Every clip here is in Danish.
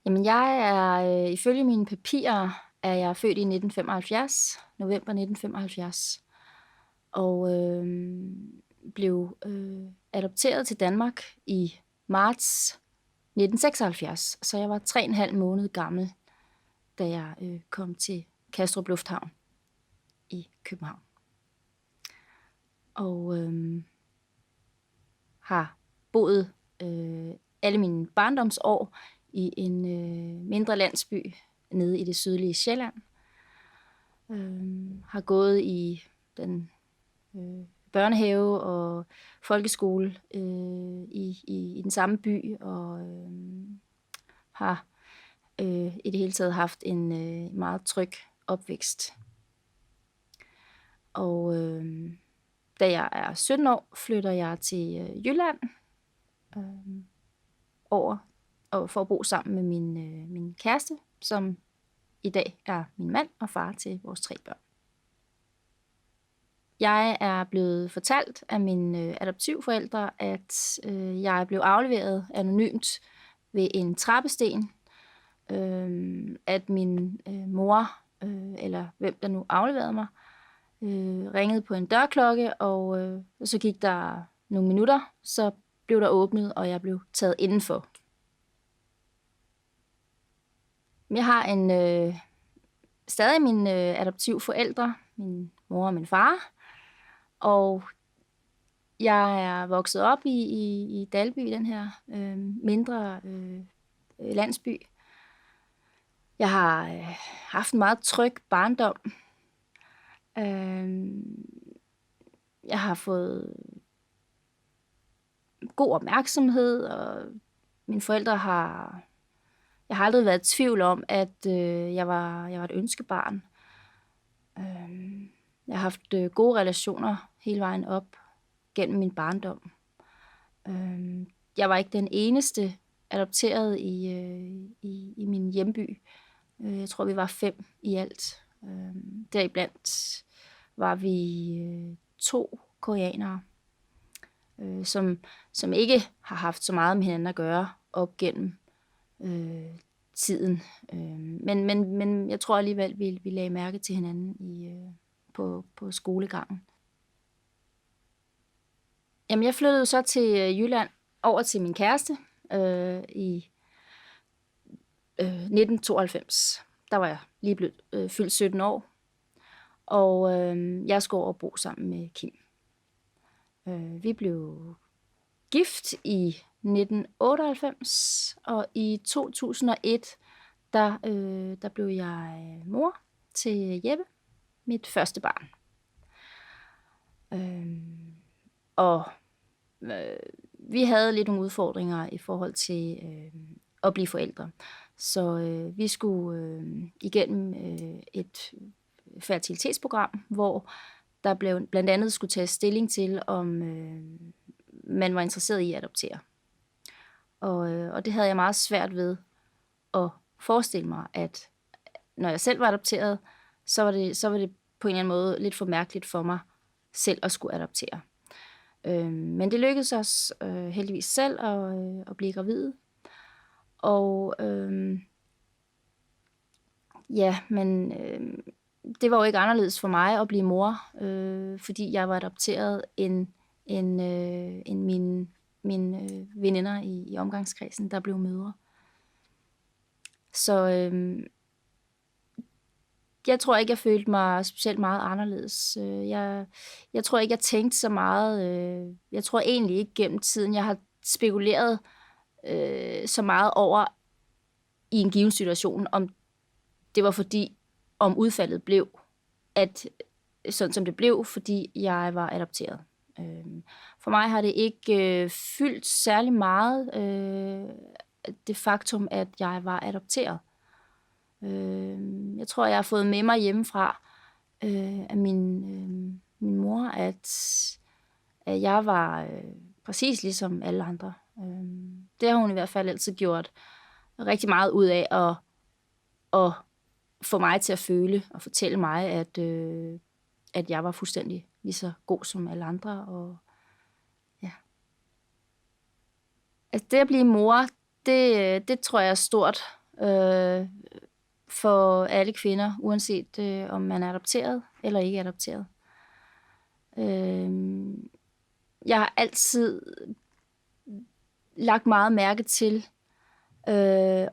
Jamen, jeg er ifølge mine papirer er jeg født i 1975, november 1975, og blev adopteret til Danmark i marts 1976. Så jeg var 3,5 måned gammel, da jeg kom til Kastrup Lufthavn i København. Og har boet alle mine barndomsår i en mindre landsby nede i det sydlige Sjælland. Har gået i den børnehave og folkeskole i den samme by, og har i det hele taget haft en meget tryg opvækst. Og da jeg er 17 år, flytter jeg til Jylland over og for at bo sammen med min kæreste, som i dag er min mand og far til vores 3 børn. Jeg er blevet fortalt af mine adoptivforældre, at jeg blev afleveret anonymt ved en trappesten, at min mor, eller hvem der nu afleverede mig, ringede på en dørklokke, og så gik der nogle minutter, så blev der åbnet, og jeg blev taget indenfor. Jeg har stadig mine adoptivforældre, min mor og min far, og jeg er vokset op i Dalby, den her mindre landsby. Jeg har haft en meget tryg barndom. Jeg har fået god opmærksomhed, og mine forældre har... Jeg har aldrig været i tvivl om, at jeg var et ønskebarn. Jeg har haft gode relationer hele vejen op gennem min barndom. Jeg var ikke den eneste adopteret i min hjemby. Jeg tror, vi var 5 i alt. Deriblandt var vi 2 koreanere, som ikke har haft så meget med hinanden at gøre op gennem tiden. Men jeg tror alligevel, vi lagde mærke til hinanden på skolegangen. Jamen, jeg flyttede så til Jylland over til min kæreste i 1992. Der var jeg lige blevet fyldt 17 år, og jeg skulle over og bo sammen med Kim. Vi blev gift i 1998, og i 2001, der blev jeg mor til Jeppe, mit første barn. Vi havde lidt nogle udfordringer i forhold til at blive forældre. Så vi skulle igennem et fertilitetsprogram, hvor der blandt andet skulle tages stilling til, om man var interesseret i at adoptere. Og det havde jeg meget svært ved at forestille mig, at når jeg selv var adopteret, så var det på en eller anden måde lidt for mærkeligt for mig selv at skulle adoptere. Men det lykkedes os heldigvis selv at blive gravid. Og det var jo ikke anderledes for mig at blive mor, fordi jeg var adopteret end mine veninder i omgangskredsen, der blev mødre. Så jeg tror ikke, jeg følte mig specielt meget anderledes. Jeg tror ikke, jeg tænkte så meget. Jeg tror egentlig ikke gennem tiden, jeg har spekuleret så meget over i en given situation, om det var fordi, om udfaldet blev, at sådan som det blev, fordi jeg var adopteret. For mig har det ikke fyldt særlig meget det faktum, at jeg var adopteret. Jeg tror, jeg har fået med mig hjemmefra af min mor, at jeg var præcis ligesom alle andre. Det har hun i hvert fald altid gjort rigtig meget ud af at få mig til at føle og fortælle mig, at jeg var fuldstændig lige så god som alle andre. Og ja. Altså det at blive mor, det tror jeg er stort for alle kvinder, uanset om man er adopteret eller ikke adopteret. Jeg har altid lagt meget mærke til,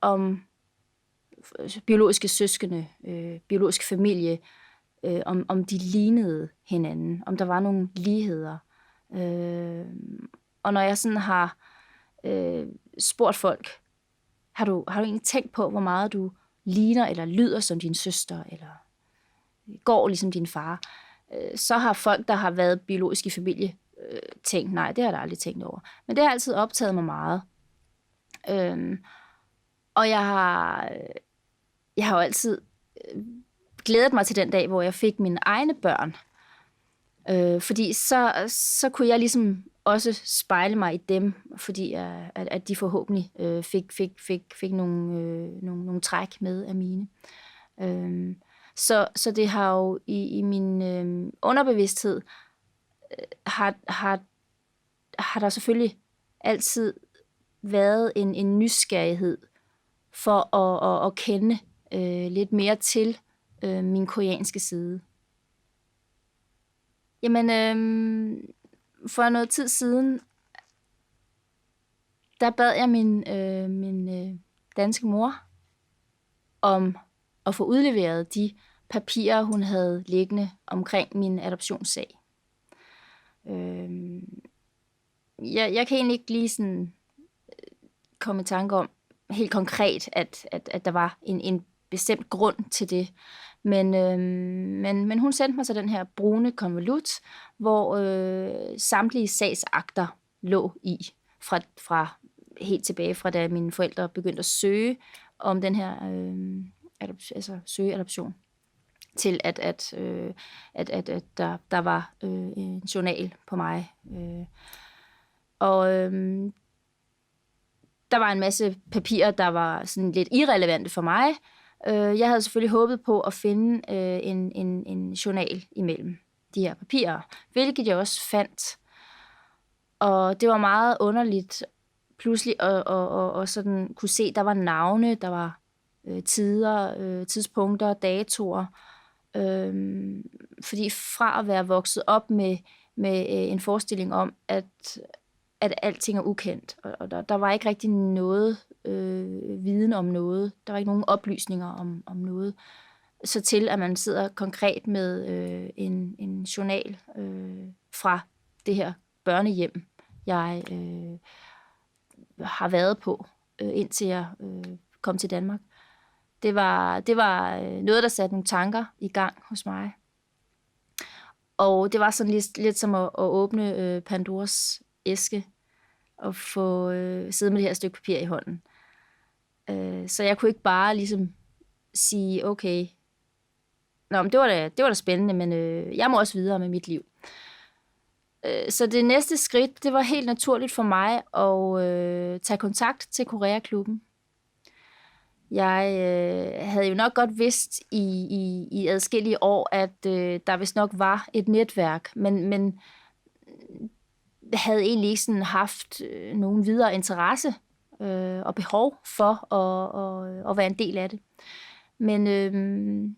om biologiske søskende, biologisk familie, om de lignede hinanden, om der var nogle ligheder. Og når jeg sådan har spurgt folk, har du egentlig tænkt på, hvor meget du ligner eller lyder som din søster, eller går ligesom din far, så har folk, der har været biologisk i familie, tænkt, nej, det har jeg aldrig tænkt over. Men det har altid optaget mig meget. Og jeg har jo altid glædet mig til den dag, hvor jeg fik mine egne børn. Fordi så kunne jeg ligesom også spejle mig i dem, fordi at de forhåbentlig fik nogle træk med af mine. Så det har jo i min underbevidsthed har der selvfølgelig altid været en nysgerrighed for at kende lidt mere til min koreanske side. Jamen, for noget tid siden, der bad jeg min danske mor om at få udleveret de papirer, hun havde liggende omkring min adoptionssag. Jeg kan egentlig ikke lige sådan komme i tanke om helt konkret, at der var en bestemt grund til det. Men hun sendte mig så den her brune konvolut, hvor samtlige sagsakter lå i, fra helt tilbage fra da mine forældre begyndte at søge om den her søge adoption, til at der var en journal på mig. Der var en masse papirer, der var sådan lidt irrelevante for mig. Jeg havde selvfølgelig håbet på at finde en journal imellem de her papirer, hvilket jeg også fandt. Og det var meget underligt pludselig at sådan kunne se, der var navne, der var tider, tidspunkter, datoer. Fordi fra at være vokset op med en forestilling om, at alting er ukendt, og der var ikke rigtig noget viden om noget. Der var ikke nogen oplysninger om noget. Så til, at man sidder konkret med en journal fra det her børnehjem, jeg har været på, indtil jeg kom til Danmark. Det var noget, der satte nogle tanker i gang hos mig. Og det var sådan lidt som at åbne Pandoras æske og få sidde med det her stykke papir i hånden. Så jeg kunne ikke bare ligesom sige, okay, men det var da spændende, men jeg må også videre med mit liv. Så det næste skridt, det var helt naturligt for mig at tage kontakt til Korea-klubben. Jeg havde jo nok godt vidst i adskillige år, at der vist nok var et netværk, men havde egentlig ikke sådan haft nogen videre interesse og behov for at være en del af det. Men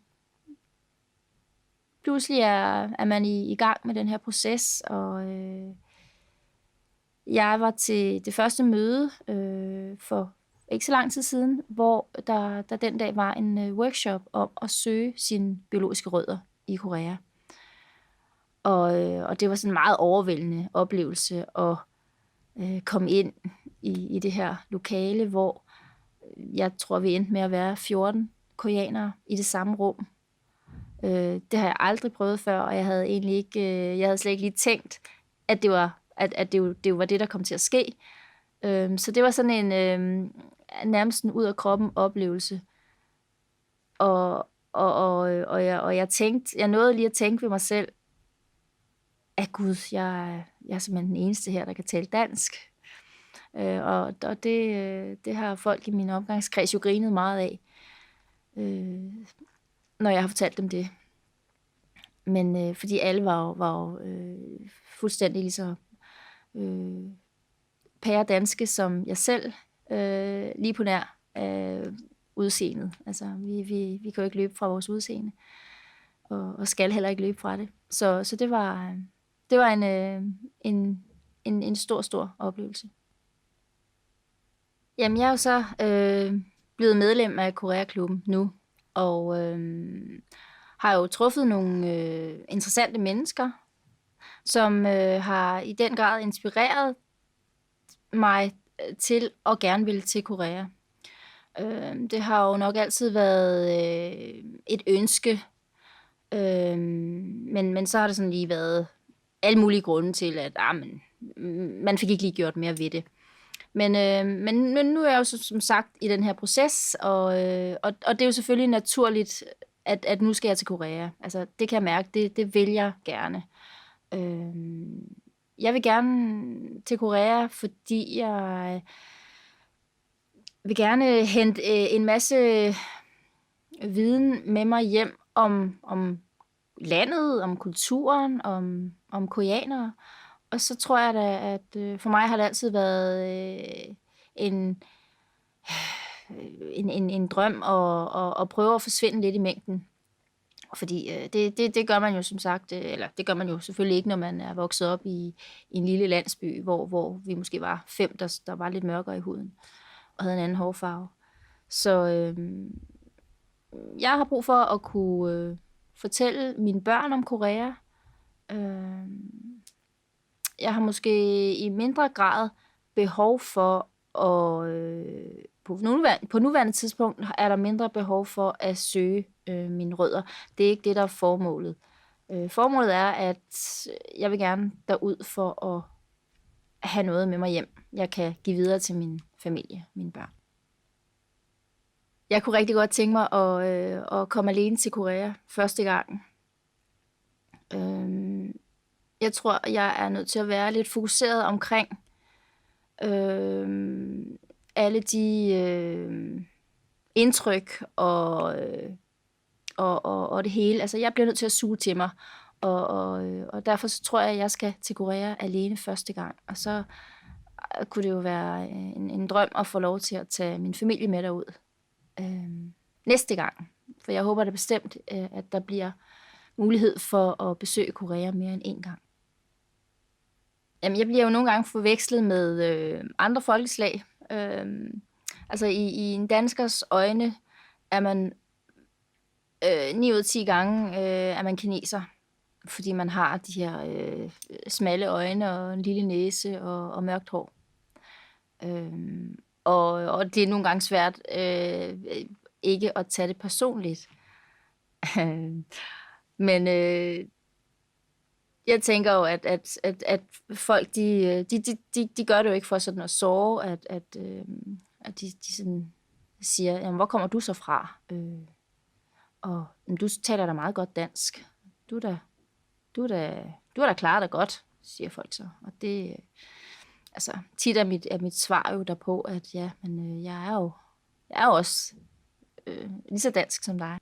pludselig er man i gang med den her proces, og jeg var til det første møde for ikke så lang tid siden, hvor der den dag var en workshop om at søge sine biologiske rødder i Korea. Og det var sådan en meget overvældende oplevelse at komme ind i det her lokale, hvor jeg tror, vi endte med at være 14 koreanere i det samme rum. Det har jeg aldrig prøvet før, og jeg havde egentlig ikke, jeg havde slet ikke lige tænkt, at det var det, der kom til at ske. Så det var sådan en nærmest en ud af kroppen oplevelse. Og jeg nåede lige at tænke ved mig selv, at gud, jeg er simpelthen den eneste her, der kan tale dansk. Og det har folk i min omgangskreds jo grinet meget af, når jeg har fortalt dem det. Men fordi alle var jo fuldstændig lige så pæredanske som jeg selv, lige på nær udseendet. Altså, vi kan jo ikke løbe fra vores udseende, og skal heller ikke løbe fra det. Så det var en stor oplevelse. Jamen, jeg er jo så blevet medlem af Korea-klubben nu, og har jo truffet nogle interessante mennesker, som har i den grad inspireret mig til at gerne ville til Korea. Det har jo nok altid været et ønske, men så har det sådan lige været alle mulige grunde til, at man fik ikke lige gjort mere ved det. Men nu er jeg jo som sagt i den her proces, og det er jo selvfølgelig naturligt, at nu skal jeg til Korea. Altså, det kan jeg mærke, det vil jeg gerne. Jeg vil gerne til Korea, fordi jeg vil gerne hente en masse viden med mig hjem om landet, om kulturen, om koreanere. Og så tror jeg da, at for mig har det altid været en drøm at prøve at forsvinde lidt i mængden. Fordi det gør man jo som sagt, eller det gør man jo selvfølgelig ikke, når man er vokset op i en lille landsby, hvor vi måske var 5, der var lidt mørkere i huden og havde en anden hårfarve. Så jeg har brug for at kunne fortælle mine børn om Korea. Jeg har måske i mindre grad behov for at på nuværende tidspunkt er der mindre behov for at søge mine rødder. Det er ikke det, der er formålet. Formålet er, at jeg vil gerne derud for at have noget med mig hjem. Jeg kan give videre til min familie, mine børn. Jeg kunne rigtig godt tænke mig at komme alene til Korea første gang. Jeg tror, jeg er nødt til at være lidt fokuseret omkring alle de indtryk og det hele. Altså, jeg bliver nødt til at suge til mig, og derfor så tror jeg, at jeg skal til Korea alene første gang. Og så kunne det jo være en drøm at få lov til at tage min familie med derud næste gang. For jeg håber da bestemt, at der bliver mulighed for at besøge Korea mere end en gang. Jamen, jeg bliver jo nogle gange forvekslet med andre folkeslag. Altså i en danskers øjne er man 9 ud af 10 gange er man kineser, fordi man har de her smalle øjne og en lille næse og mørkt hår. Og det er nogle gange svært ikke at tage det personligt. Men jeg tænker jo, at folk, de gør det jo ikke for sådan at såre, at de sådan siger, jamen, hvor kommer du så fra? Og du taler da meget godt dansk. Du har da klaret dig godt, siger folk så. Og det, altså, tit er mit svar jo derpå, at ja, men jeg er jo også lige så dansk som dig.